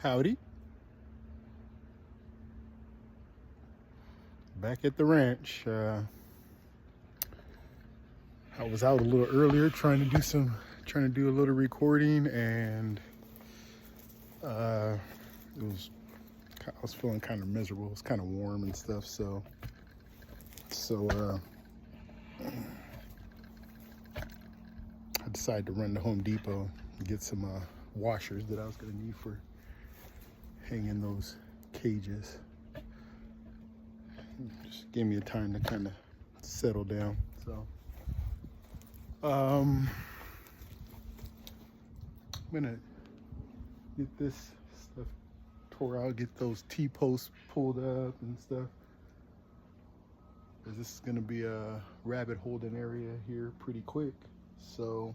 Howdy. Back at the ranch. I was out a little earlier trying to do a little recording, and I was feeling kind of miserable. It was kind of warm and stuff, so I decided to run to Home Depot and get some washers that I was going to need for hanging those cages. Just gave me a time to kind of settle down. So I'm gonna get this stuff tore out, get those T-posts pulled up and stuff, because this is gonna be a rabbit holding area here pretty quick. So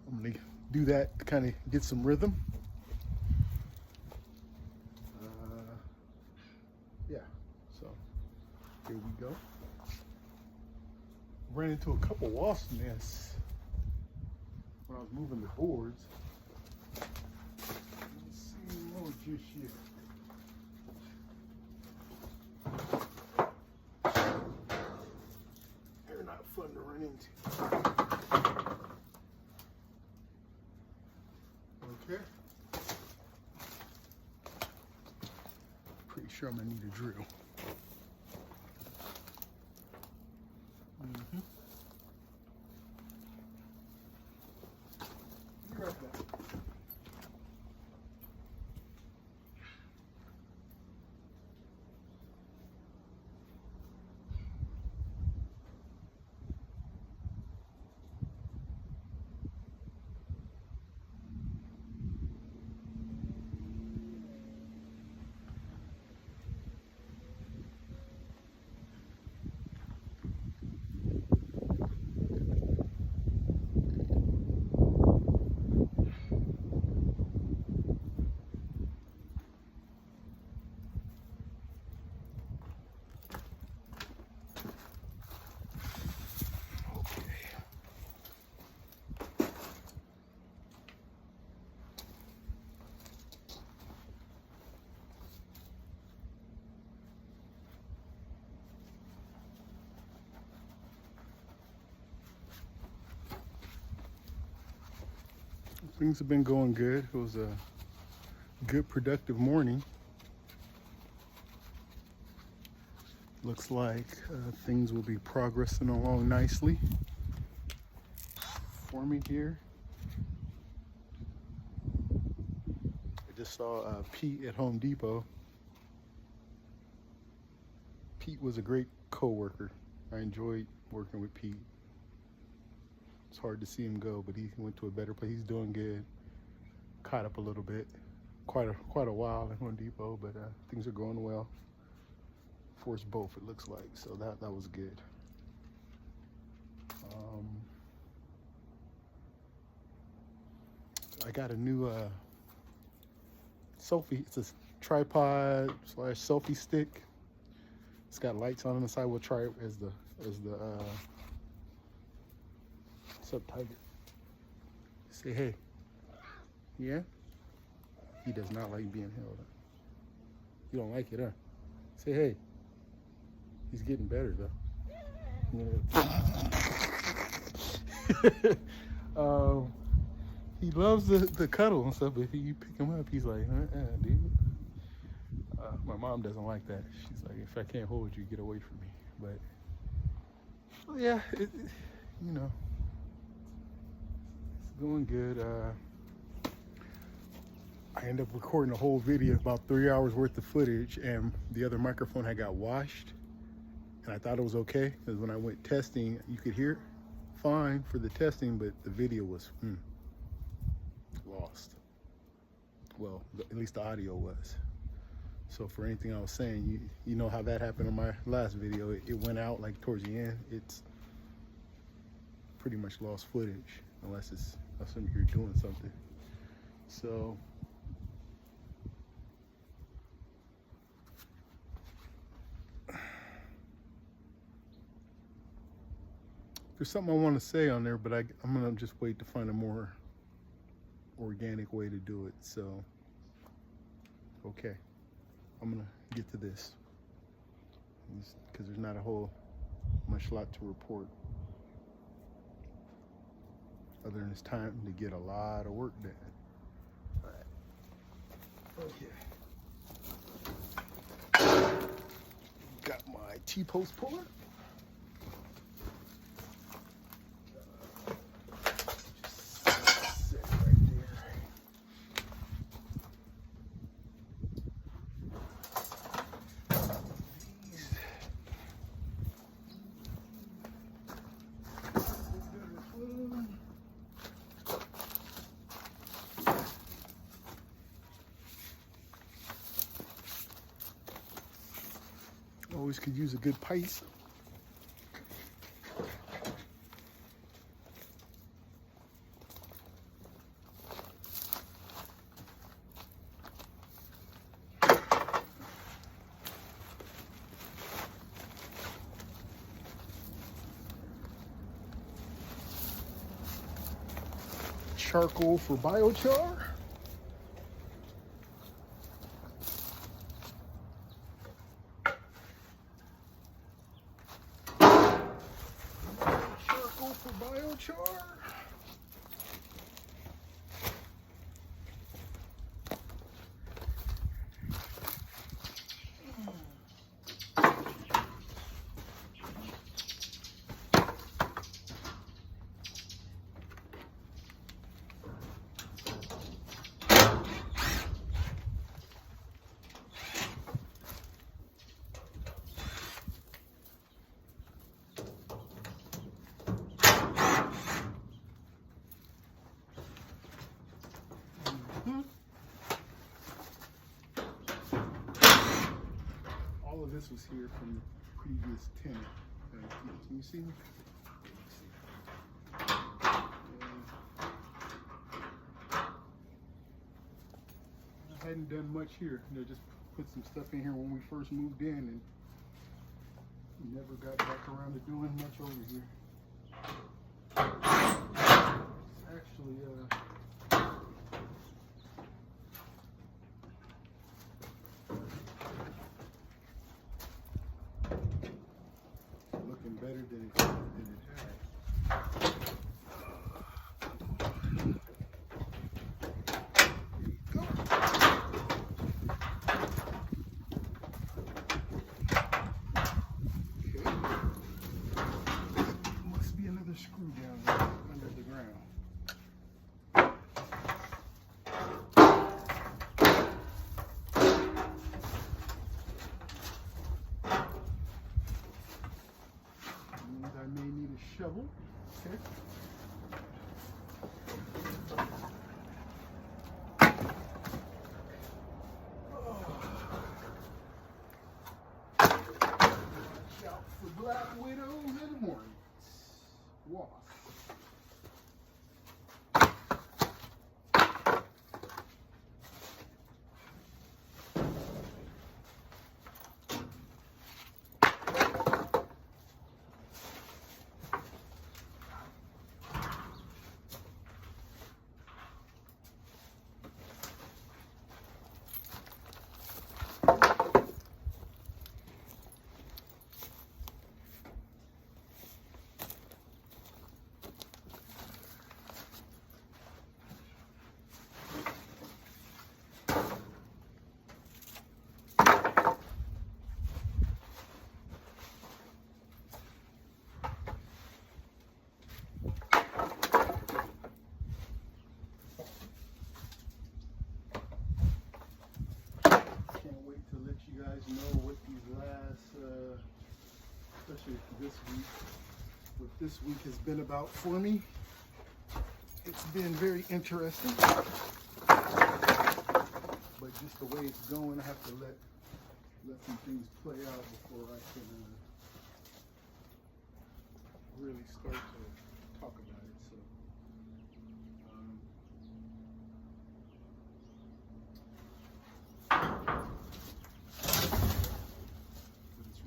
I'm gonna do that to kind of get some rhythm. Yeah, so here we go. Ran into a couple wasp nests when I was moving the boards. Let's see more just yet. They're not fun to run into. Okay. Pretty sure I'm gonna need a drill. Be right back. Things have been going good. It was a good, productive morning. Looks like things will be progressing along nicely for me here. I just saw Pete at Home Depot. Pete was a great co-worker. I enjoyed working with Pete. It's hard to see him go, but he went to a better place. He's doing good. Caught up a little bit. Quite a while at Home Depot, but things are going well for us both, it looks like. So that was good. I got a new selfie. It's a tripod / selfie stick. It's got lights on the side. We'll try it as the what's up, Tiger? Say hey. Yeah? He does not like being held. You don't like it, huh? Say hey. He's getting better though. He loves the cuddle and stuff, but if you pick him up, he's like, dude. My mom doesn't like that. She's like, if I can't hold you, get away from me. But yeah, you know, it's going good. I ended up recording a whole video, about 3 hours worth of footage, and the other microphone had got washed, and I thought it was okay because when I went testing, you could hear it fine for the testing, but the video was lost. Well, at least the audio was. So for anything I was saying, you know how that happened in my last video. It went out like towards the end. It's pretty much lost footage unless you're doing something. So there's something I want to say on there, but I'm gonna just wait to find a more organic way to do it. So, okay, I'm gonna get to this because there's not a whole much lot to report other than it's time to get a lot of work done. All right. Okay. Got my T-post puller. Just sit right there. Always could use a good pice. Charcoal for biochar. Charcoal for biochar. All of this was here from the previous tenant. Can you see me? I hadn't done much here. Just put some stuff in here when we first moved in and never got back around to doing much over here. It's actually looking better than it had. Screw down there under the ground. Means I may need a shovel. Okay. Watch out for black widows in the morning. Wasp. You guys know what these last, especially this week, what this week has been about for me. It's been very interesting, but just the way it's going, I have to let some things play out before I can really start to talk about it. So.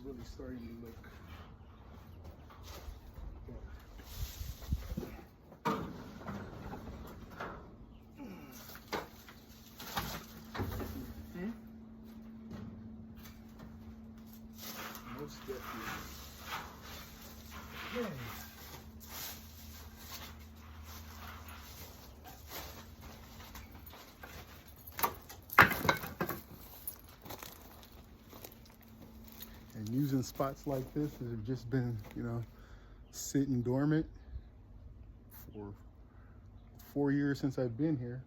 Really starting to look better. using spots like this that have just been, you know, sitting dormant for 4 years since I've been here.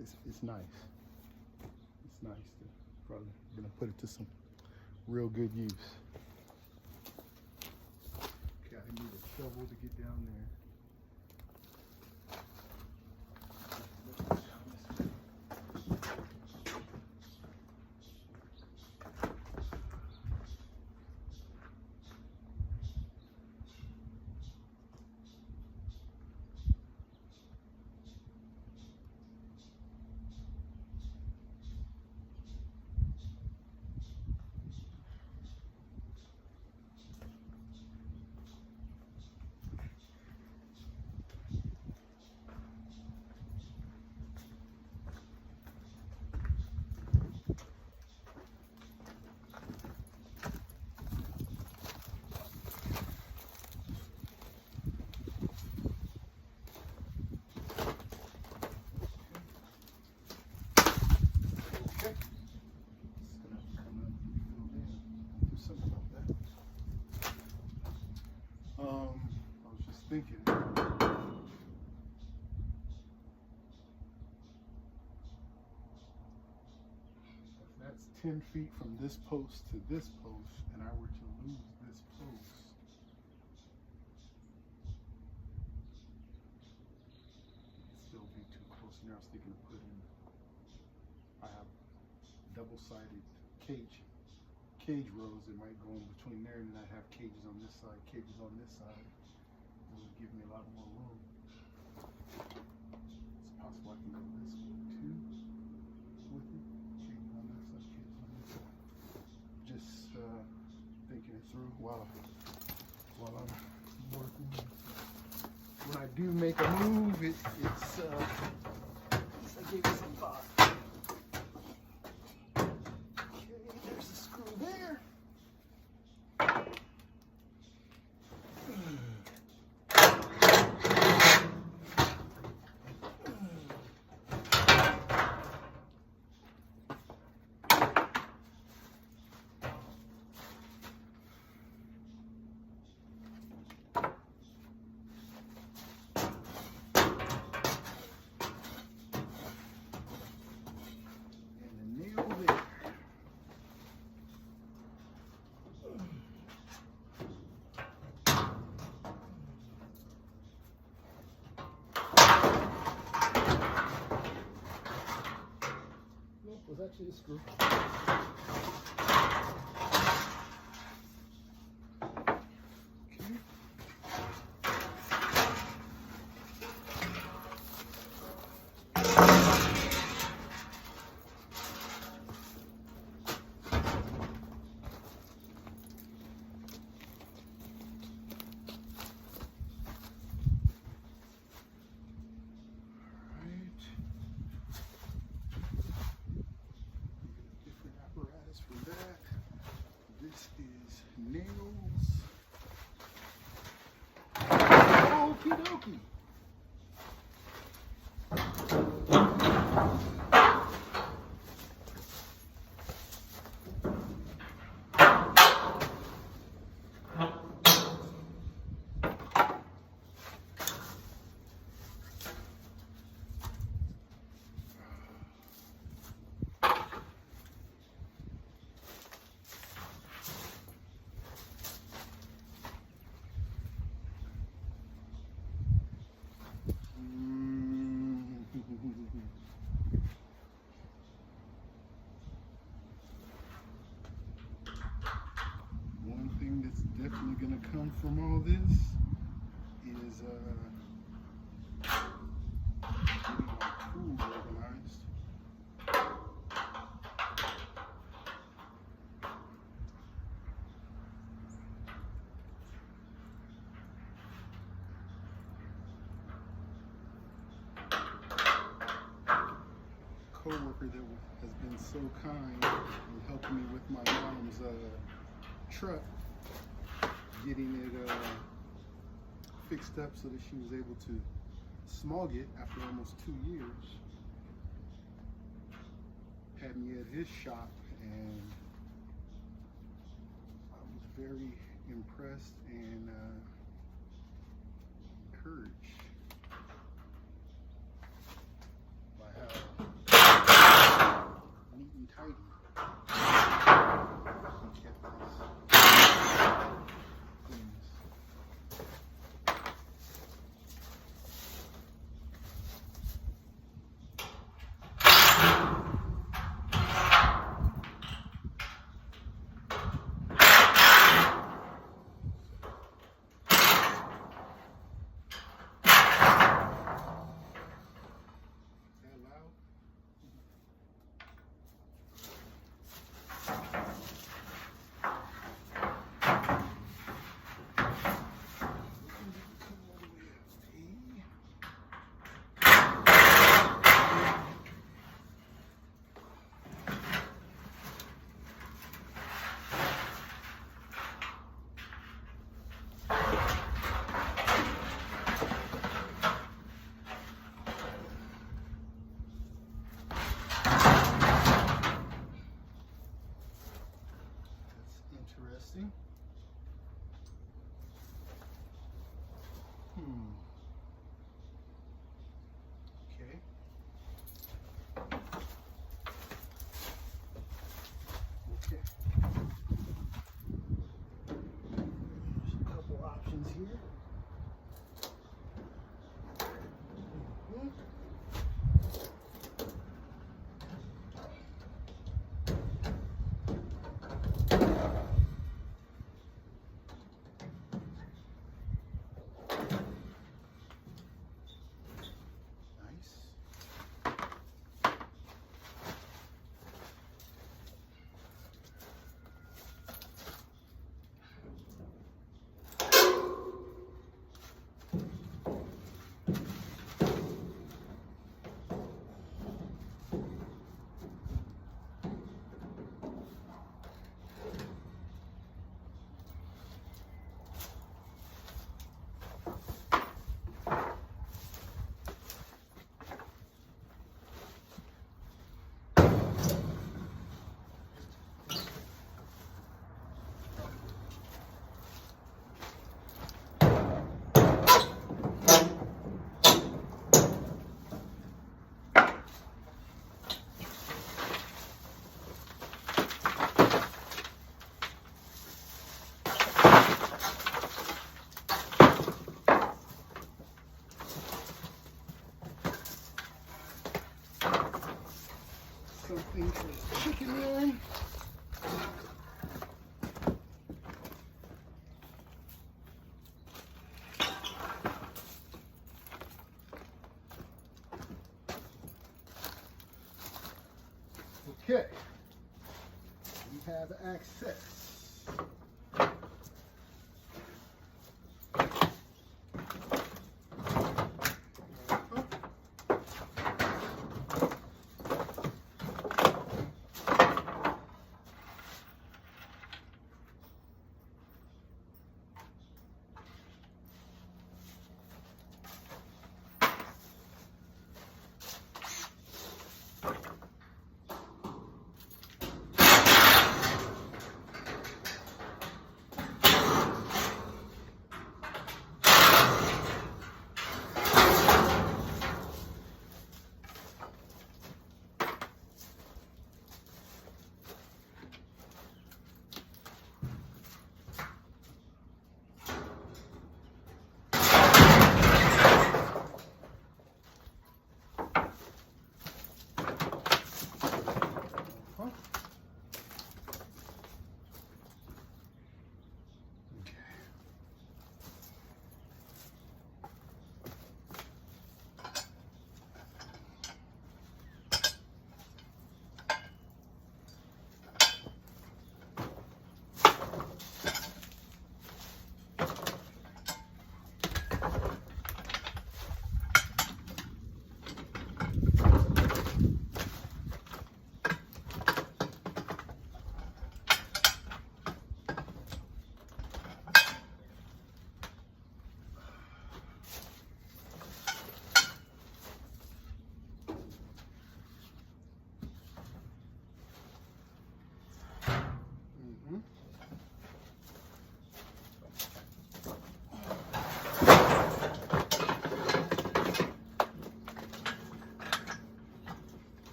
It's nice. It's nice. Probably gonna put it to some real good use. Okay, I need a shovel to get down there. Thinking. If that's 10 feet from this post to this post, and I were to lose this post, it'd still be too close. And I was thinking of putting, I have double-sided cage rows that might go in between there, and then I have cages on this side, cages on this side. It would give me a lot more room. It's possible I can go this way too with it. Cages on this side, cages on this side. Just thinking it through while I'm working. When I do make a move, it's I gave it some thought. Okay, there's the screw there. Was actually a screw. This is nails. Okie dokie. One thing that's definitely going to come from all this is getting my tools organized. Co-worker that has been so kind in helping me with my mom's truck, getting it fixed up so that she was able to smog it after almost 2 years. Had me at his shop, and I was very impressed and encouraged by how neat and tidy he kept this things. Interesting. Okay. Okay. There's a couple options here. Something for the chicken run. Okay, we have access.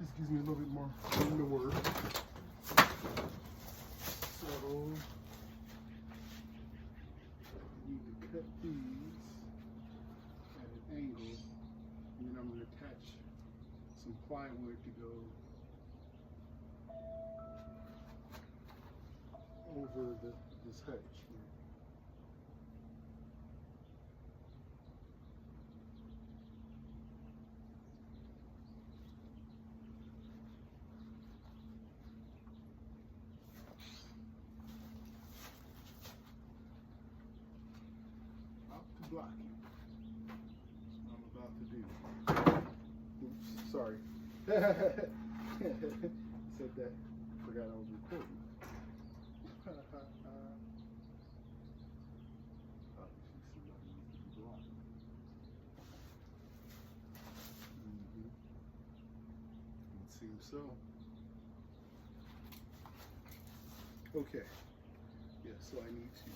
This gives me a little bit more room to work. So I need to cut these at an angle, and then I'm going to attach some plywood to go over this hutch here. Blocking. That's what I'm about to do. Oops, sorry. Said that. Forgot I was recording. It seems so. Okay. Yeah, so I need to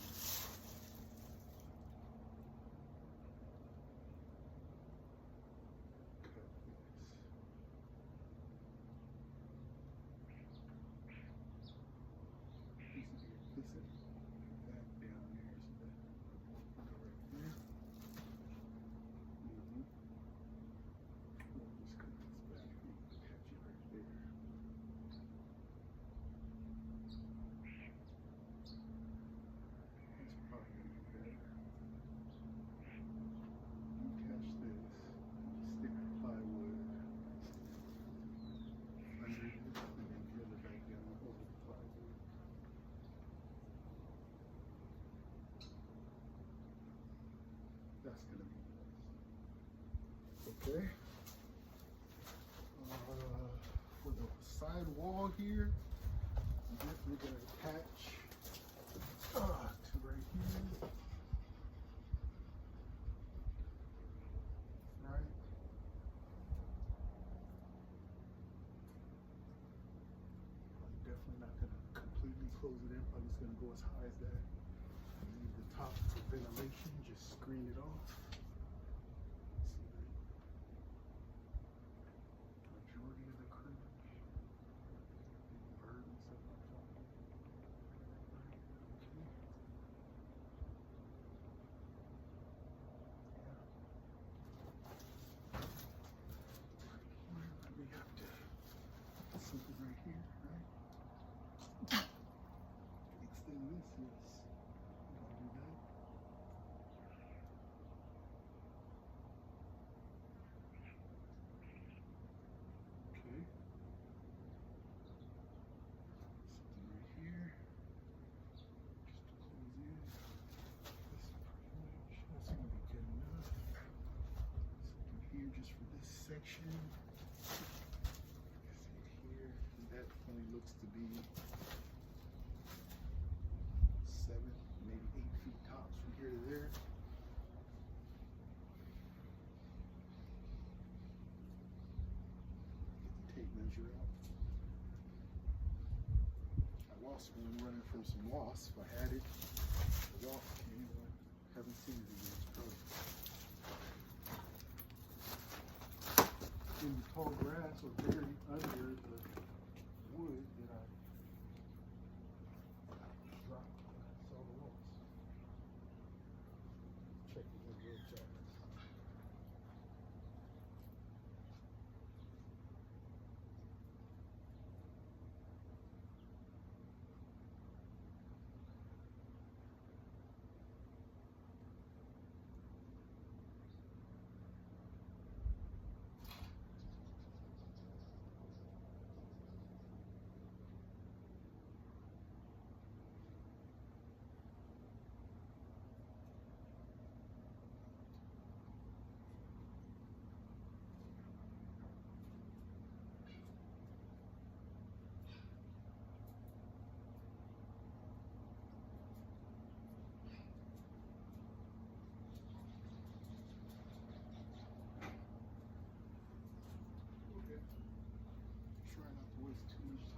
that's going to be nice. Okay. For the side wall here, I'm definitely going to attach to right here. Right. I'm definitely not going to completely close it in. Probably just going to go as high as that. Leave the top for ventilation, just screen it off. Majority of the crew, bird and stuff like that. We have to put something right here, right? Extend this, yes. Do that. Okay. Something right here. Just to close in. That's gonna be good enough. Something here just for this section. See here, that only looks to be 7, maybe 8 feet tops from here to there. Get the tape measure out. I lost one running from some wasps. I had it. The wasp came, but I haven't seen it again. In the tall grass or buried under the wood that I dropped when I saw the wasp. Check it real fast.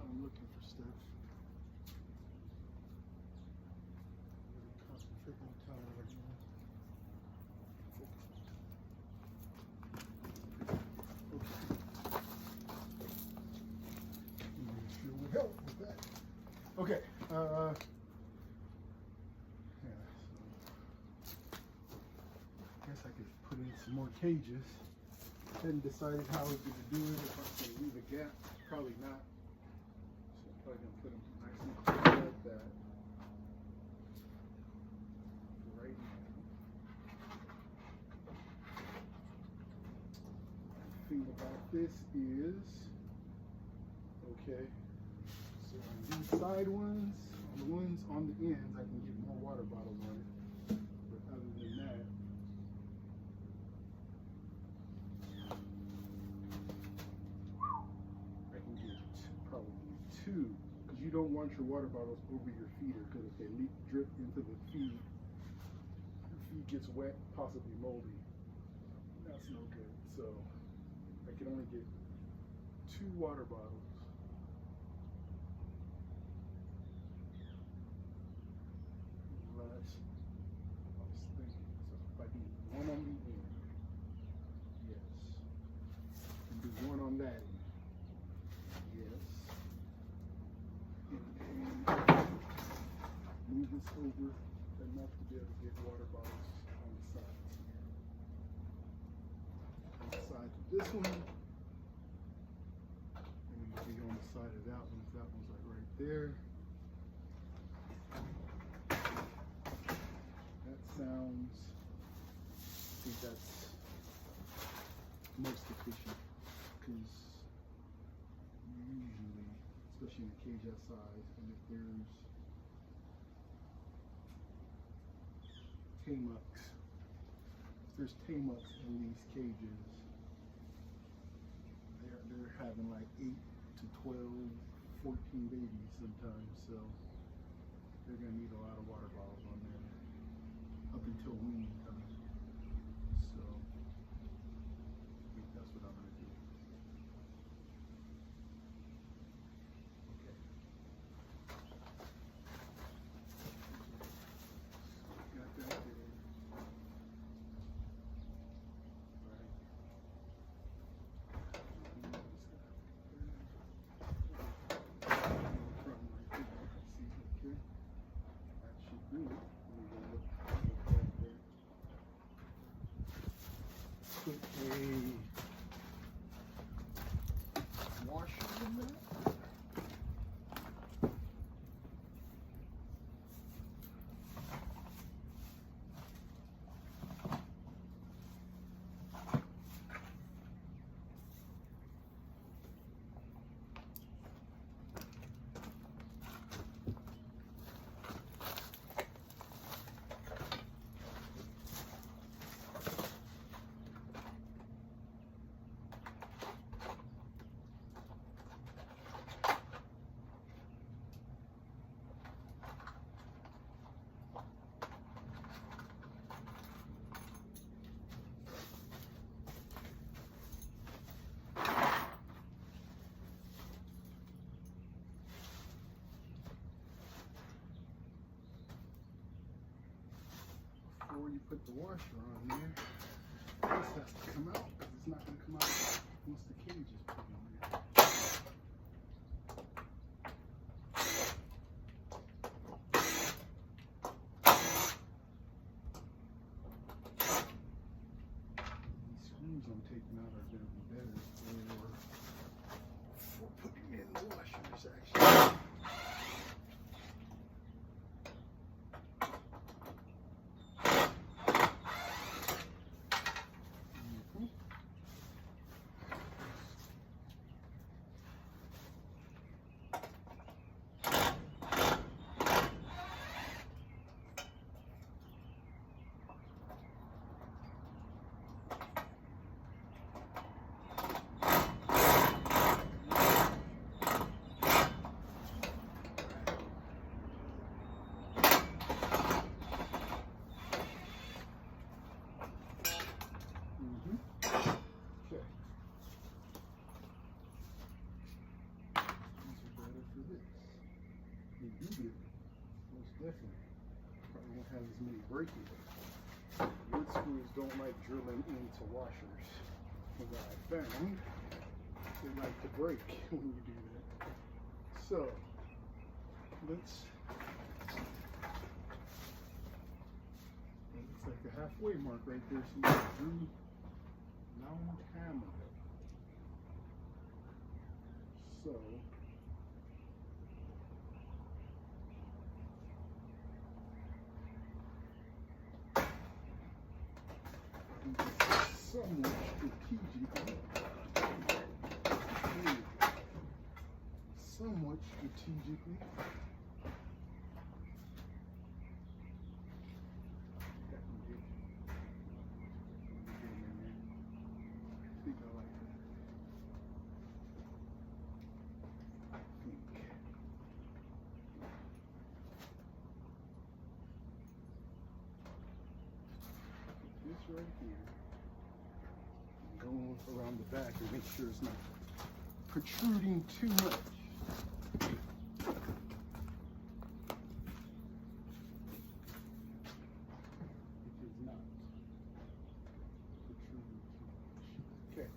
I'm looking for stuff. Really concentrate my time right now. Okay. Okay. Yeah, so I guess I could put in some more cages. Hadn't decided how I was going to do it. If I was going to leave a gap, probably not. So I'm probably going to put them nice and close like that. Right now. The thing about this is, okay, so on these side ones, on the ones on the ends, I can get more water bottles on it. But other than that, I can get probably two, because you don't want your water bottles over your feeder, because if they drip into the feed, your feed gets wet, possibly moldy. That's no good. So I can only get 2 water bottles. Unless I was thinking, so if I do one on the end, yes. And do one on that end, yes. And move this over enough to be able to get water bottles on the sides here. On the side of this one. And maybe on the side of that one. That one's like right there. That sounds, I think that's most efficient, because usually, especially in a cage that size, and if there's tamucks, in these cages, they're having like 8 to 12, 14 babies sometimes, so they're gonna need a lot of water bottles on there up until weaning time. So I think that's what I'm gonna do. Okay. Got that there. Put a washer in there. Before you put the washer on there, this has to come out, because it's not going to come out once the cage is put on there. These screws I'm taking out are going to be better for putting in the washers, actually. Most definitely. Probably won't have as many breakage. Wood screws don't like drilling into washers. From what I found, they like to break when you do that. So, Looks like a halfway mark right there. Somebody drew long time ago. So somewhat strategically. This right here. Go around the back and make sure it's not protruding too much. It is not protruding too much. Okay.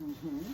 Mm-hmm.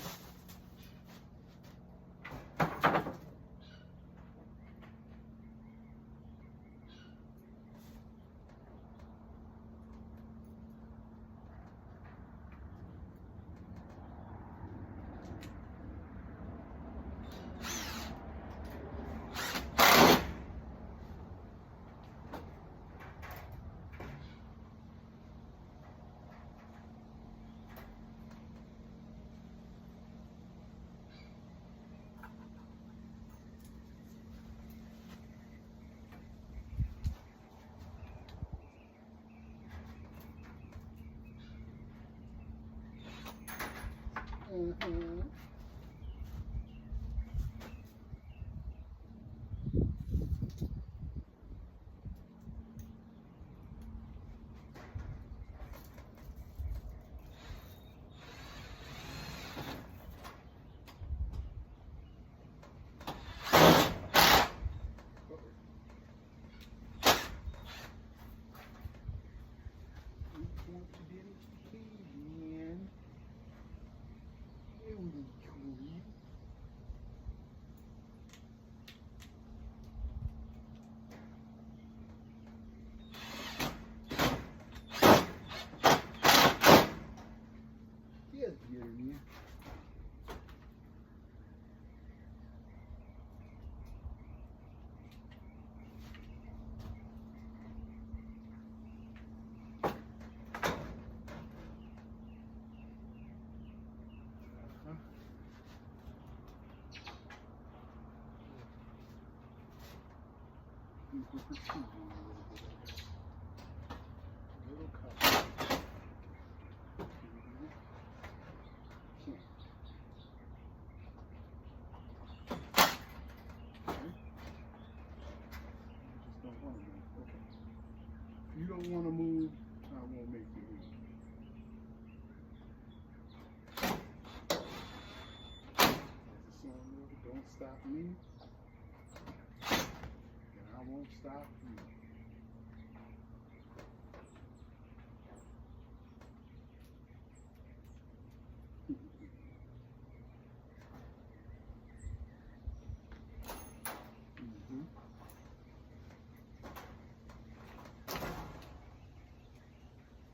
Mm-hmm. Yes, Jeremy. We're protruding a little bit of this. Little cut. You don't want to move, I won't make you move. As the song goes, don't stop me, and I won't stop you.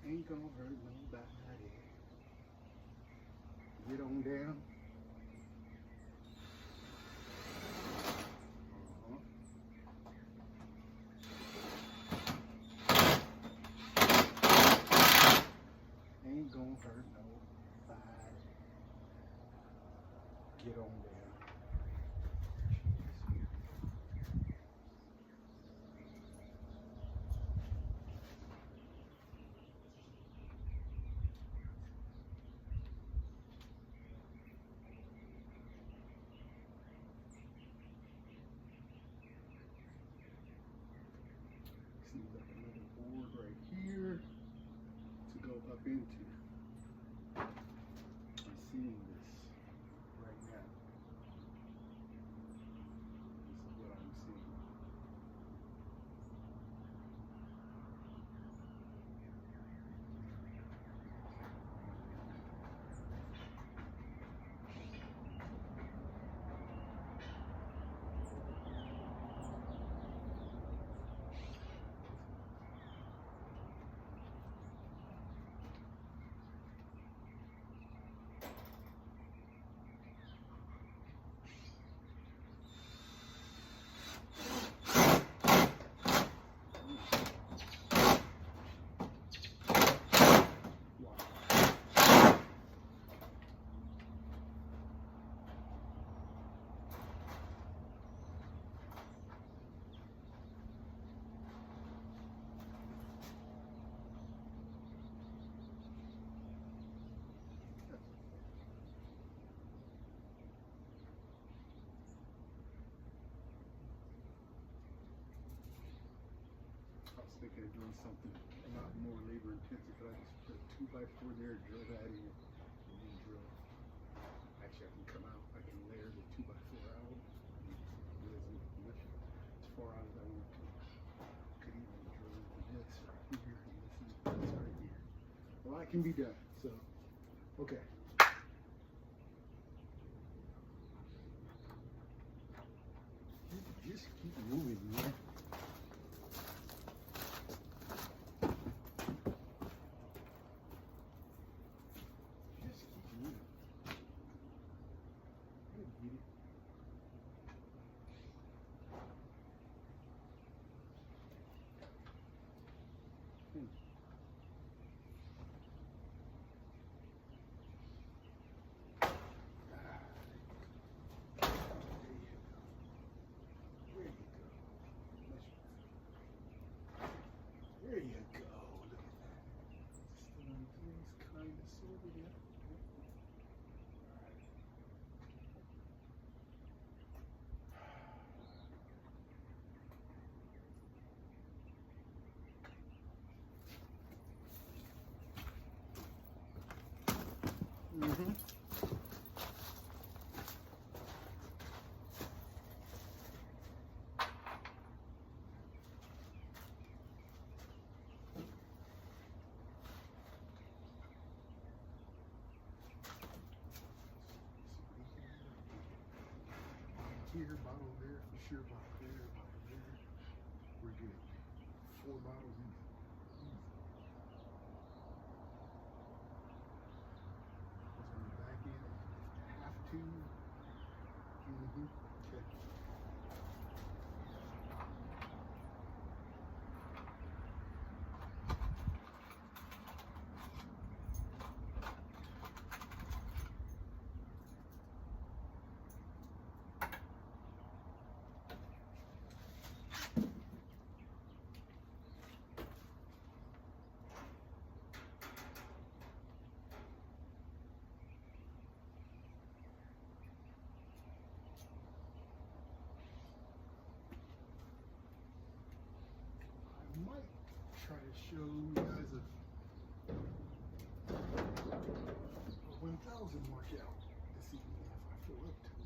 Ain't gonna hurt nobody. Get on down. Ain't gonna hurt nobody. Get on down. Seems like another board right here to go up into. I'm seeing this right thinking of doing something a lot more labor intensive, but I just put a 2x4 there, drill that in, and then drill. Actually, I can come out, I can layer the 2x4 out, and do as far out as I want to. Could even drill into this right here, and this is right here. A lot can be done, so, okay. Just keep moving, man. Just keep moving. Good, get it. There you go. Look at that. Still in place, kind of, sort of, yeah. Mm-hmm. Here, bottle there, for sure, bottle there, bottle there. We're good. 4 bottles in. That's on the back end. Have to. Mm-hmm. Okay. I might try to show you guys a 1,000 mark out this evening if I feel up to it.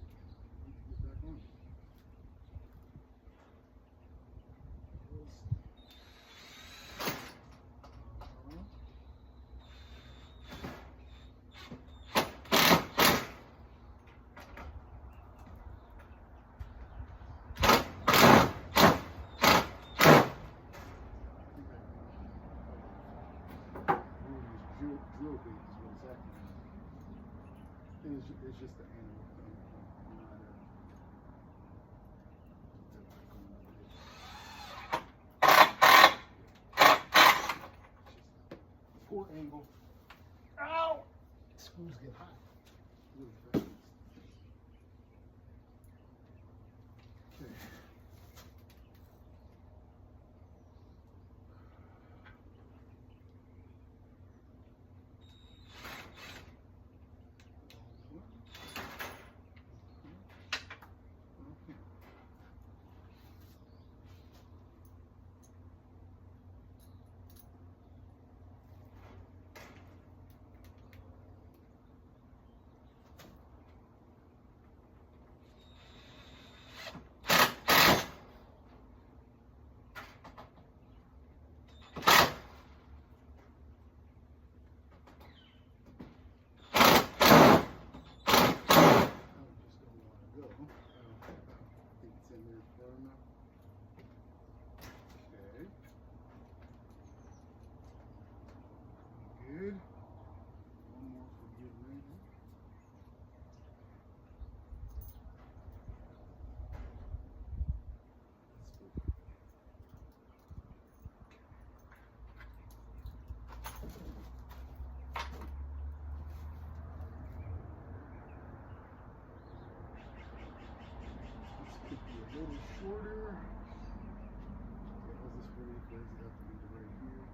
I need to get back on it. We'll see. Drill bait is what it's acting on. And it's just the animal thing, not poor angle. Ow! Screws get hot really fast. Okay. Good. One more for good reason. This could be a little shorter. How's this for you? Does it have to be right here?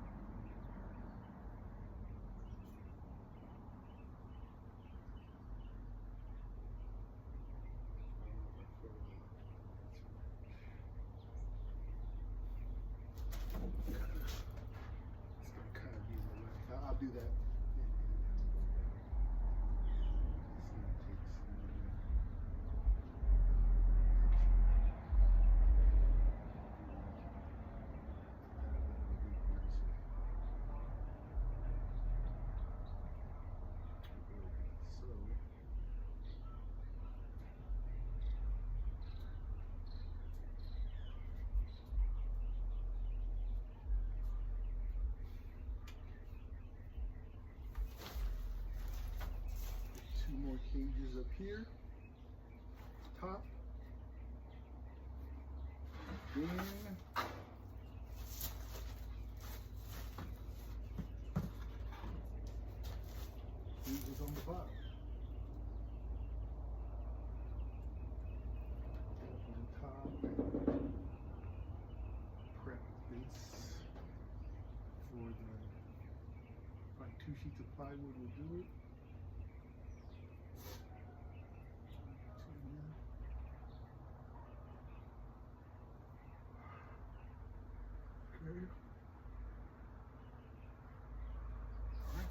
more cages up here, top. Then cages on the bottom. On top, prep this for the, like 2 sheets of plywood will do it. Okay. All right.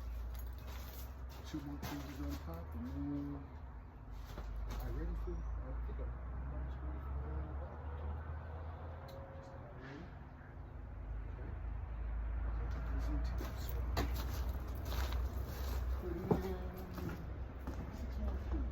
2 more cages on top, and then I ready for? I think I'm almost ready for the bottom too. Just ready. Okay. Put these in too. So put in 6 more cages.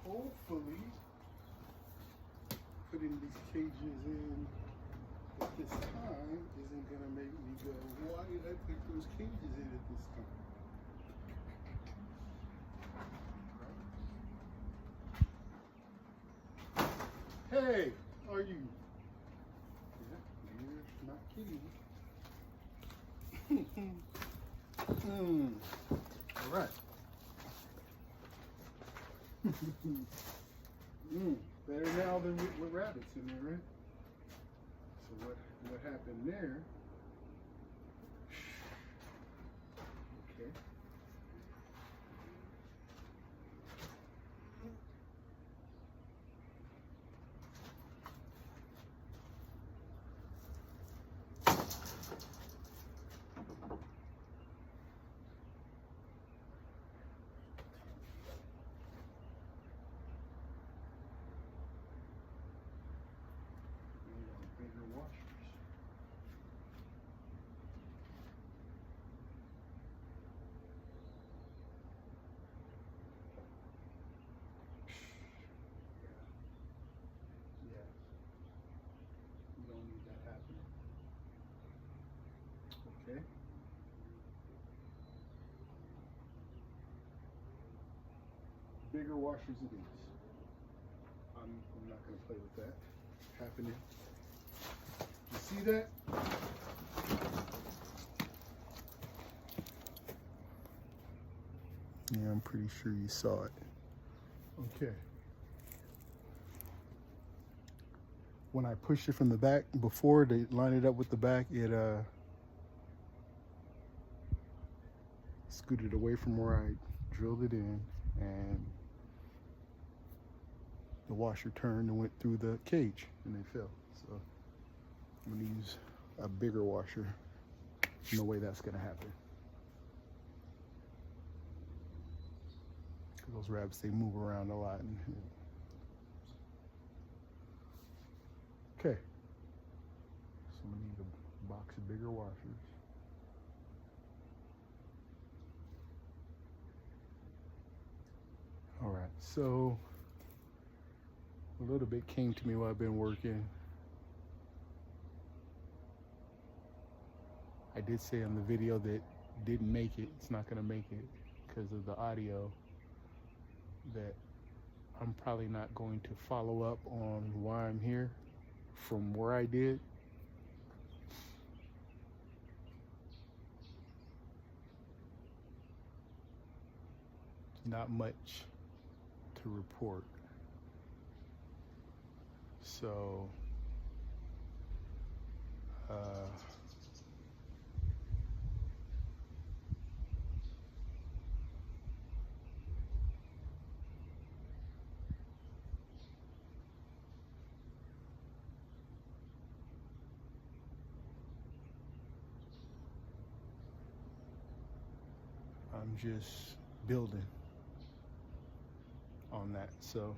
Hopefully, putting these cages in at this time isn't gonna make me go, why did I put those cages in at this time? Hey, are you? Yeah, you're not kidding. All right. Better now than with rabbits in there, right? So what happened there? Okay. Bigger washers. Yeah. You don't need that happening. Okay. Bigger washers it is. I'm not going to play with that happening. You see that? Yeah, I'm pretty sure you saw it. Okay. When I pushed it from the back before to line it up with the back, it scooted away from where I drilled it in, and the washer turned and went through the cage and it fell. So I'm gonna use a bigger washer. No way that's gonna happen. Those rabbits, they move around a lot. Okay. So I'm gonna need a box of bigger washers. All right, so a little bit came to me while I've been working. I did say on the video that didn't make it, it's not gonna make it because of the audio, that I'm probably not going to follow up on why I'm here from where I did. Not much to report. So I'm just building on that. So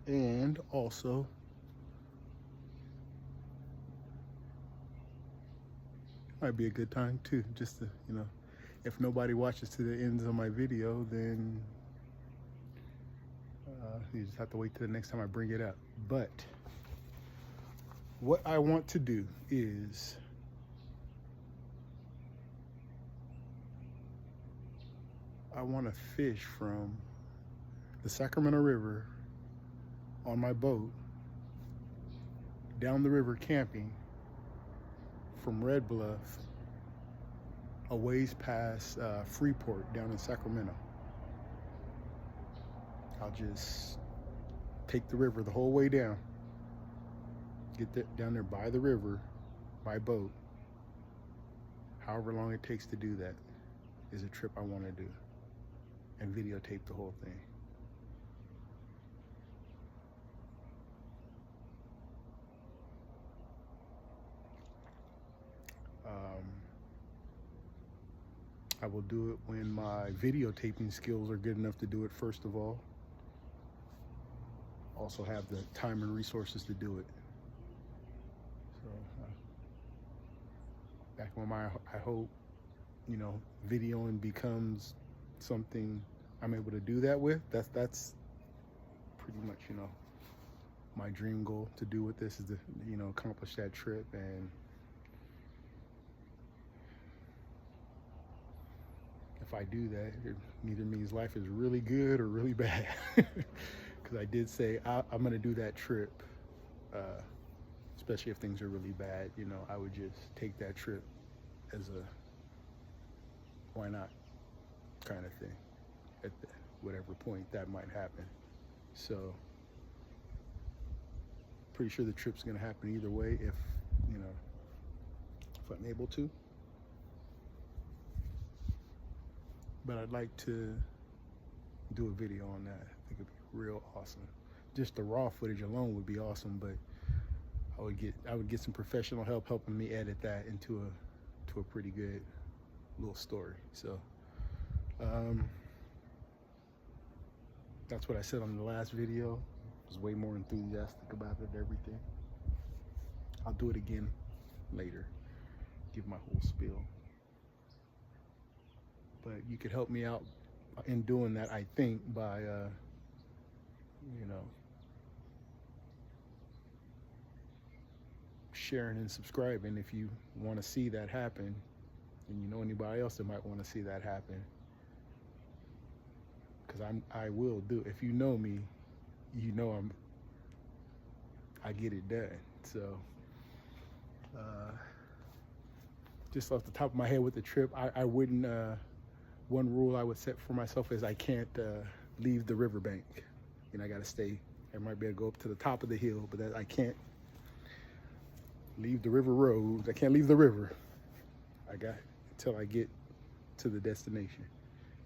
and also might be a good time too, just to, if nobody watches to the ends of my video, then you just have to wait till the next time I bring it up. But what I want to do is I want to fish from the Sacramento River on my boat down the river camping from Red Bluff a ways past Freeport down in Sacramento. I'll just take the river the whole way down, get down there by the river by boat. However long it takes to do that is a trip I want to do, and videotape the whole thing. I will do it when my videotaping skills are good enough to do it, first of all. Also have the time and resources to do it. So back when I hope, videoing becomes something I'm able to do that with. That's pretty much, my dream goal to do with this is to, accomplish that trip. And if I do that, it either means life is really good or really bad. Because I did say I'm going to do that trip, especially if things are really bad. You know, I would just take that trip as a why not kind of thing at whatever point that might happen. So, pretty sure the trip's going to happen either way if, you know, if I'm able to. But I'd like to do a video on that. I think it'd be real awesome. Just the raw footage alone would be awesome, but I would get some professional help helping me edit that into a pretty good little story. So that's what I said on the last video. I was way more enthusiastic about it, everything. I'll do it again later, give my whole spiel. But you could help me out in doing that, I think, by, you know, sharing and subscribing if you want to see that happen, and you know anybody else that might want to see that happen. Because I will do. If you know me, you know I get it done. So, just off the top of my head with the trip, I wouldn't. One rule I would set for myself is I can't leave the riverbank. You know, I got to stay. I might be able to go up to the top of the hill, but I can't leave the river road. I can't leave the river. I got until I get to the destination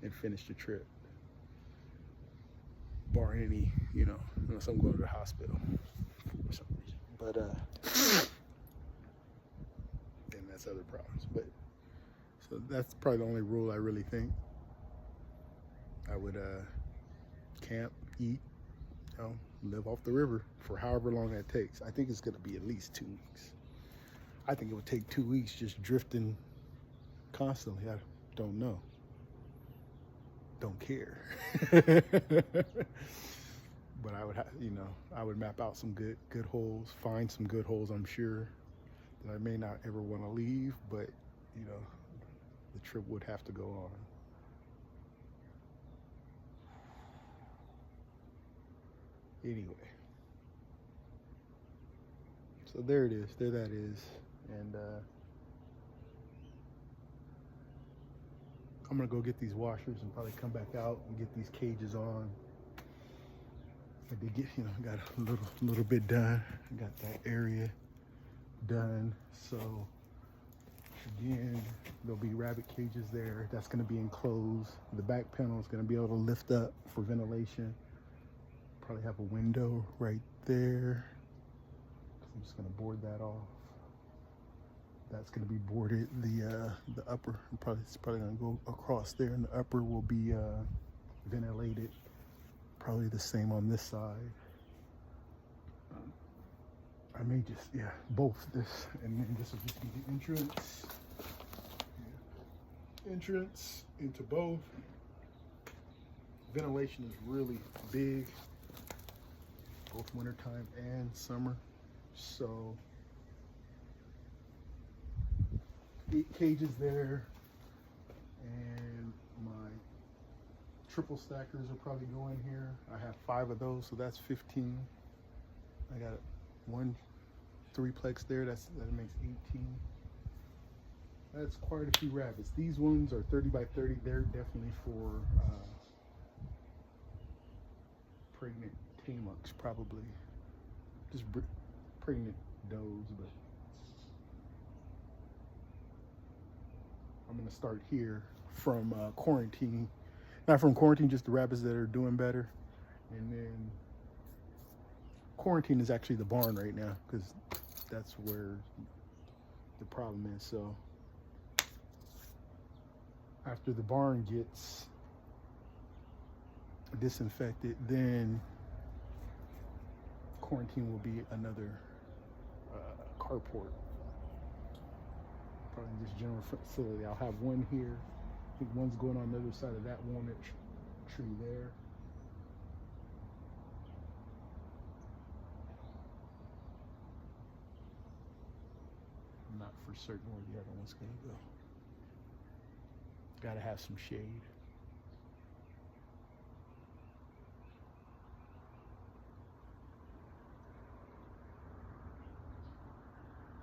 and finish the trip. Barring any, you know, unless I'm going to the hospital for some reason. But then that's other problems. But so that's probably the only rule I really think. I would camp, eat, you know, live off the river for however long that takes. I think it's going to be at least 2 weeks. I think it would take 2 weeks just drifting constantly. I don't know. Don't care. But I would, you know, I would map out some good holes, find some good holes. I'm sure that I may not ever want to leave, but you know, the trip would have to go on. Anyway, so there it is. There that is, and I'm gonna go get these washers and probably come back out and get these cages on. I did get, you know, got a little bit done. I got that area done. So again, there'll be rabbit cages there. That's gonna be enclosed. The back panel is gonna be able to lift up for ventilation. Probably have a window right there. I'm just gonna board that off. That's going to be boarded. The upper, it's probably going to go across there, and the upper will be ventilated. Probably the same on this side. I may just, both this, and then this will just be the entrance. Entrance into both. Ventilation is really big, both wintertime and summer. So 8 cages there, and my triple stackers will probably go in here. I have 5 of those, so that's 15. I got 1 3-plex there, that makes 18. That's quite a few rabbits. These ones are 30 by 30. They're definitely for pregnant tamuks, probably. Just pregnant does, but I'm gonna start here from quarantine. Not from quarantine, just the rabbits that are doing better. And then quarantine is actually the barn right now, because that's where the problem is. So after the barn gets disinfected, then quarantine will be another carport. Probably this general facility. I'll have one here. I think one's going on the other side of that walnut tree there. I'm not for certain where the other one's going to go. Gotta have some shade.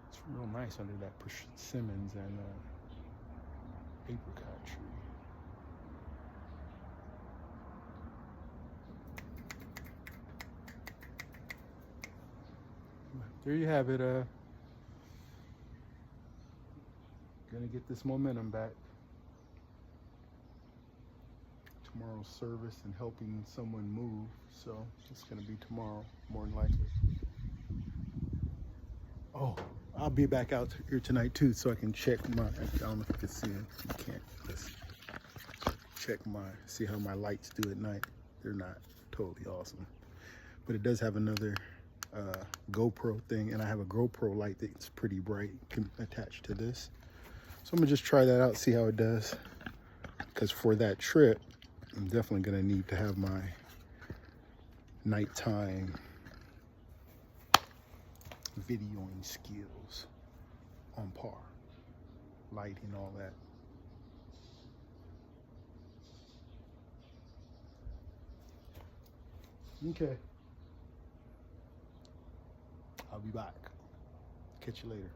It's real nice under that persimmons and apricot tree. There you have it. Gonna get this momentum back. Tomorrow's service and helping someone move, so it's gonna be tomorrow, more than likely. Oh, I'll be back out here tonight too, so I can check my, I don't know if you can see it, you can't, just check see how my lights do at night. They're not totally awesome, but it does have another GoPro thing, and I have a GoPro light that's pretty bright, can attach to this. So I'm gonna just try that out, see how it does, because for that trip, I'm definitely gonna need to have my nighttime videoing skills on par, lighting, all that. Okay, I'll be back. Catch you later.